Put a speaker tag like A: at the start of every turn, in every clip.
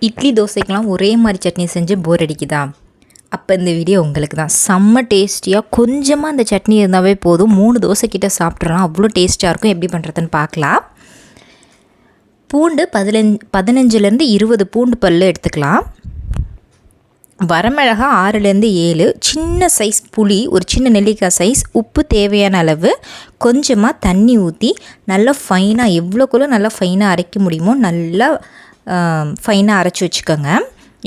A: இட்லி தோசைக்கெலாம் ஒரே மாதிரி சட்னி செஞ்சு போர் அடிக்குதா? அப்போ இந்த வீடியோ உங்களுக்கு தான். செம்ம டேஸ்டியாக கொஞ்சமாக அந்த சட்னி இருந்தாவே போதும், 3 தோசை கிட்ட சாப்பிட்றலாம். அவ்வளோ டேஸ்ட்டாக இருக்கும். எப்படி பண்ணுறதுன்னு பார்க்கலாம். பூண்டு 15லேருந்து 20 பூண்டு பல் எடுத்துக்கலாம். வரமிளகா 6லேருந்து 7, சின்ன சைஸ் புளி, ஒரு சின்ன நெல்லிக்காய் சைஸ், உப்பு தேவையான அளவு, கொஞ்சமாக தண்ணி ஊற்றி நல்லா ஃபைனாக எவ்வளோக்குள்ள நல்லா ஃபைனாக அரைக்க முடியுமோ நல்லா ஃபைனாக அரைச்சி வச்சுக்கோங்க.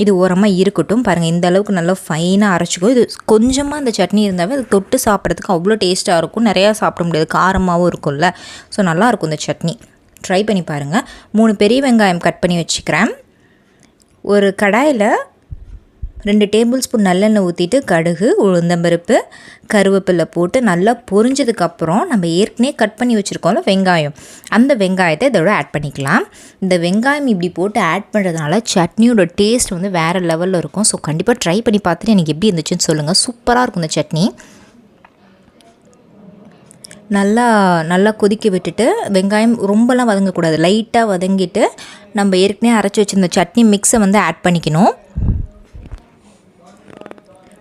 A: இது ஓரமாக இருக்கட்டும். பாருங்கள், இந்த அளவுக்கு நல்லா ஃபைனாக அரைச்சிக்கோ. இது கொஞ்சமாக இந்த சட்னி இருந்தாவே அது தொட்டு சாப்பிட்றதுக்கு அவ்வளோ டேஸ்ட்டாக இருக்கும். நிறையா சாப்பிட முடியாது, காரமாகவும் இருக்கும்ல. ஸோ நல்லாயிருக்கும் இந்த சட்னி. ட்ரை பண்ணி பாருங்கள். 3 பெரிய வெங்காயம் கட் பண்ணி வச்சுக்கிறேன். ஒரு கடாயில் 2 டேபிள் ஸ்பூன் நல்லெண்ணெய் ஊற்றிட்டு கடுகு, உளுந்தம்பருப்பு, கருவேப்பிலை போட்டு நல்லா பொரிஞ்சதுக்கப்புறம் நம்ம ஏற்கனவே கட் பண்ணி வச்சுருக்கோம்ல வெங்காயம், அந்த வெங்காயத்தை இதோட ஆட் பண்ணிக்கலாம். இந்த வெங்காயம் இப்படி போட்டு ஆட் பண்ணுறதுனால சட்னியோட டேஸ்ட் வந்து வேறு லெவலில் இருக்கும். ஸோ கண்டிப்பாக ட்ரை பண்ணி பார்த்துட்டு எனக்கு எப்படி இருந்துச்சுன்னு சொல்லுங்கள். சூப்பராக இருக்கும் இந்த சட்னி. நல்லா கொதிக்க விட்டுட்டு, வெங்காயம் ரொம்பலாம் வதங்கக்கூடாது, லைட்டாக வதங்கிட்டு நம்ம ஏற்கனவே அரைச்சி வச்சுருந்த சட்னி மிக்ஸை வந்து ஆட் பண்ணிக்கணும்.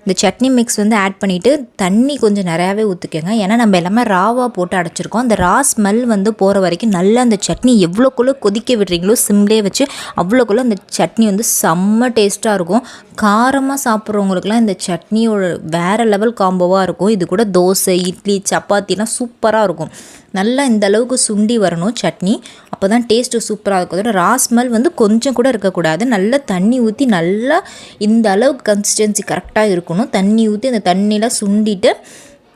A: இந்த சட்னி மிக்ஸ் வந்து ஆட் பண்ணிவிட்டு தண்ணி கொஞ்சம் நிறையாவே ஊற்றிக்கோங்க. ஏன்னா நம்ம எல்லாமே ராவாக போட்டு அடைச்சிருக்கோம். அந்த ரா ஸ்மெல் வந்து போகிற வரைக்கும் நல்லா அந்த சட்னி எவ்வளோக்குள்ளே கொதிக்க விடுறீங்களோ சிம்லேயே வச்சு அவ்வளோக்குள்ளே அந்த சட்னி வந்து செம்ம டேஸ்ட்டாக இருக்கும். காரமாக சாப்பிட்றவங்களுக்குலாம் இந்த சட்னியோட வேறு லெவல் காம்போவாக இருக்கும். இது கூட தோசை, இட்லி, சப்பாத்திலாம் சூப்பராக இருக்கும். நல்லா இந்த அளவுக்கு சுண்டி வரணும் சட்னி, அப்போ தான் டேஸ்ட்டு சூப்பராக இருக்கும். அதோட ரா ஸ்மெல் வந்து கொஞ்சம் கூட இருக்கக்கூடாது. நல்லா தண்ணி ஊற்றி நல்லா இந்த அளவுக்கு கன்சிஸ்டன்சி கரெக்டாக இருக்கணும். தண்ணி ஊற்றி அந்த தண்ணியில் சுண்டிட்டு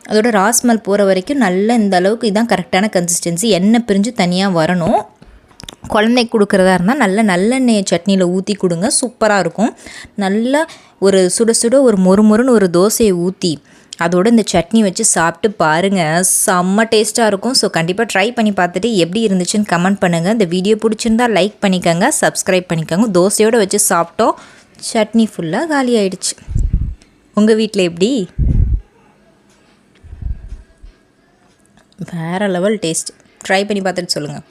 A: அதோட ரா ஸ்மெல் போகிற வரைக்கும் நல்லா இந்த அளவுக்கு இதுதான் கரெக்டான கன்சிஸ்டன்சி. எண்ணெய் பிரிஞ்சு தனியாக வரணும். குழந்தைக்கு கொடுக்குறதா இருந்தால் நல்லெண்ணெயை சட்னியில் ஊற்றி கொடுங்க, சூப்பராக இருக்கும். நல்லா ஒரு சுட சுட ஒரு மொறுமொறுன்னு ஒரு தோசையை ஊற்றி அதோடு இந்த சட்னி வச்சு சாப்பிட்டு பாருங்கள், செம்ம டேஸ்ட்டாக இருக்கும். ஸோ கண்டிப்பாக ட்ரை பண்ணி பார்த்துட்டு எப்படி இருந்துச்சுன்னு கமெண்ட் பண்ணுங்கள். இந்த வீடியோ பிடிச்சிருந்தால் லைக் பண்ணிக்கோங்க, சப்ஸ்கிரைப் பண்ணிக்கோங்க. தோசையோடு வச்சு சாப்பிட்டோம், சட்னி ஃபுல்லாக காலி ஆகிடுச்சு. உங்கள் வீட்டில் எப்படி? வேறு லெவல் டேஸ்ட். ட்ரை பண்ணி பார்த்துட்டு சொல்லுங்கள்.